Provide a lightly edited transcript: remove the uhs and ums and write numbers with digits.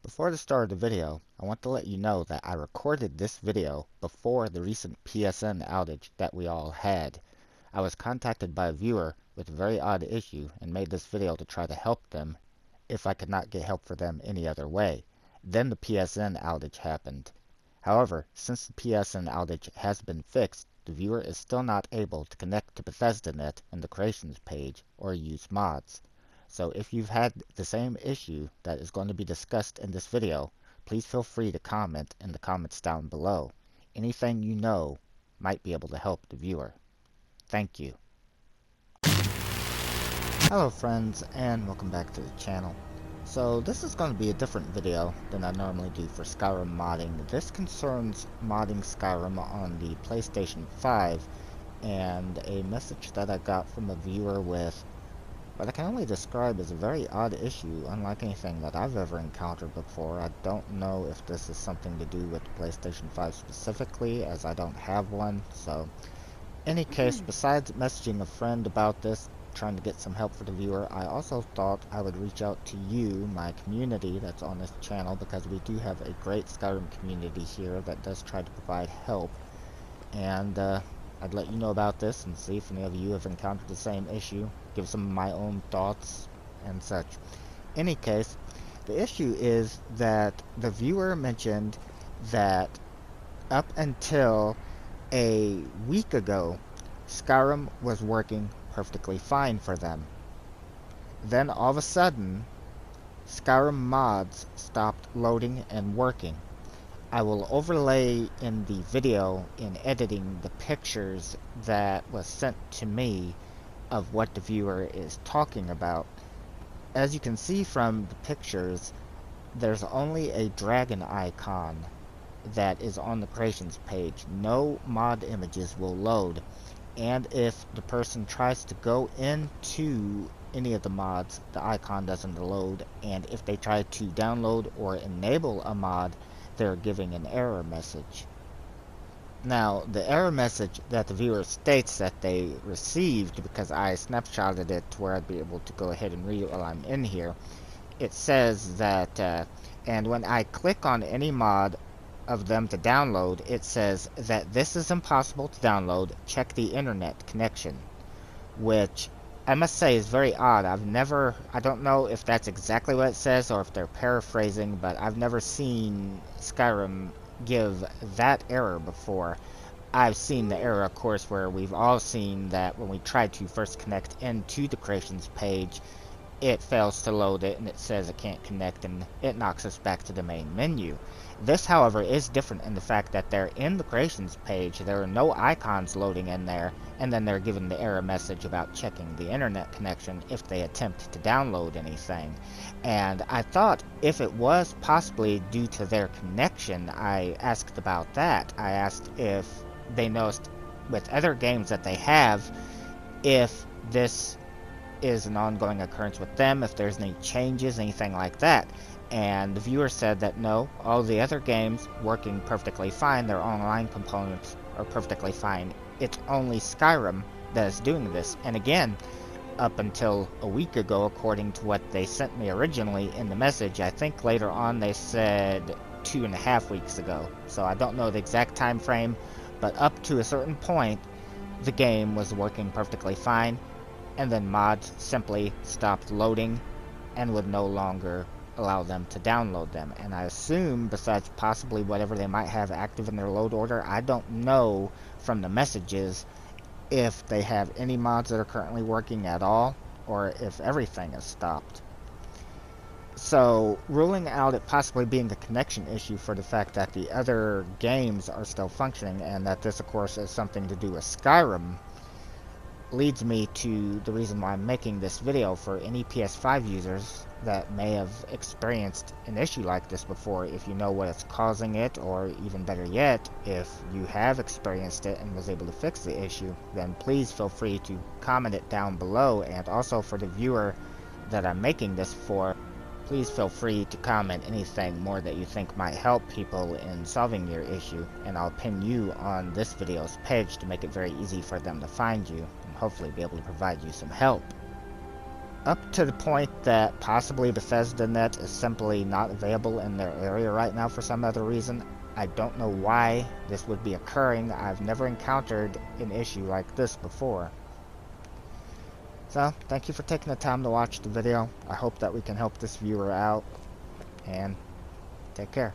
Before the start of the video, I want to let you know that I recorded this video before the recent PSN outage that we all had. I was contacted by a viewer with a very odd issue and made this video to try to help them if I could not get help for them any other way. Then the PSN outage happened. However, since the PSN outage has been fixed, the viewer is still not able to connect to BethesdaNet in the creations page or use mods. So if you've had the same issue that is going to be discussed in this video, please feel free to comment in the comments down below. Anything you know might be able to help the viewer. Thank you. Hello friends, and welcome back to the channel. So this is going to be a different video than I normally do for Skyrim modding. This concerns modding Skyrim on the PlayStation 5 and a message that I got from a viewer with what I can only describe as a very odd issue, unlike anything that I've ever encountered before. I don't know if this is something to do with the PlayStation 5 specifically, as I don't have one. So, any case, besides messaging a friend about this, trying to get some help for the viewer, I also thought I would reach out to you, my community that's on this channel, because we do have a great Skyrim community here that does try to provide help. And I'd let you know about this and see if any of you have encountered the same issue, give some of my own thoughts and such. Any case, the issue is that the viewer mentioned that up until a week ago, Skyrim was working perfectly fine for them. Then all of a sudden, Skyrim mods stopped loading and working. I will overlay in the video in editing the pictures that was sent to me of what the viewer is talking about. As you can see from the pictures, there's only a dragon icon that is on the creations page. No mod images will load, and if the person tries to go into any of the mods, the icon doesn't load, and if they try to download or enable a mod, they're giving an error message. Now, the error message that the viewer states that they received, because I snapshotted it to where I'd be able to go ahead and read it while I'm in here, it says that, and when I click on any mod of them to download, it says that this is impossible to download, check the internet connection, which I must say is very odd. I don't know if that's exactly what it says or if they're paraphrasing, but I've never seen Skyrim give that error before. I've seen the error, of course, where we've all seen that when we try to first connect into the creations page, it fails to load it and it says it can't connect and it knocks us back to the main menu. This, however, is different in the fact that they're in the creations page, there are no icons loading in there, and then they're given the error message about checking the internet connection if they attempt to download anything. And I thought if it was possibly due to their connection, I asked about that. I asked if they noticed with other games that they have, if this is an ongoing occurrence with them, if there's any changes, anything like that. And the viewer said that no, all the other games working perfectly fine, their online components are perfectly fine. It's only Skyrim that is doing this. And again, up until a week ago, according to what they sent me originally in the message, I think later on they said 2.5 weeks ago. So I don't know the exact time frame, but up to a certain point, the game was working perfectly fine, and then mods simply stopped loading and would no longer allow them to download them. And I assume, besides possibly whatever they might have active in their load order, I don't know from the messages if they have any mods that are currently working at all, or if everything is stopped. So, ruling out it possibly being a connection issue for the fact that the other games are still functioning, and that this, of course, is something to do with Skyrim, leads me to the reason why I'm making this video for any PS5 users that may have experienced an issue like this before. If you know what is causing it, or even better yet, if you have experienced it and was able to fix the issue, then please feel free to comment it down below. And also for the viewer that I'm making this for, please feel free to comment anything more that you think might help people in solving your issue, and I'll pin you on this video's page to make it very easy for them to find you and hopefully be able to provide you some help. up to the point that possibly Bethesda Net is simply not available in their area right now for some other reason. I don't know why this would be occurring. I've never encountered an issue like this before. So, thank you for taking the time to watch the video. I hope that we can help this viewer out, and take care.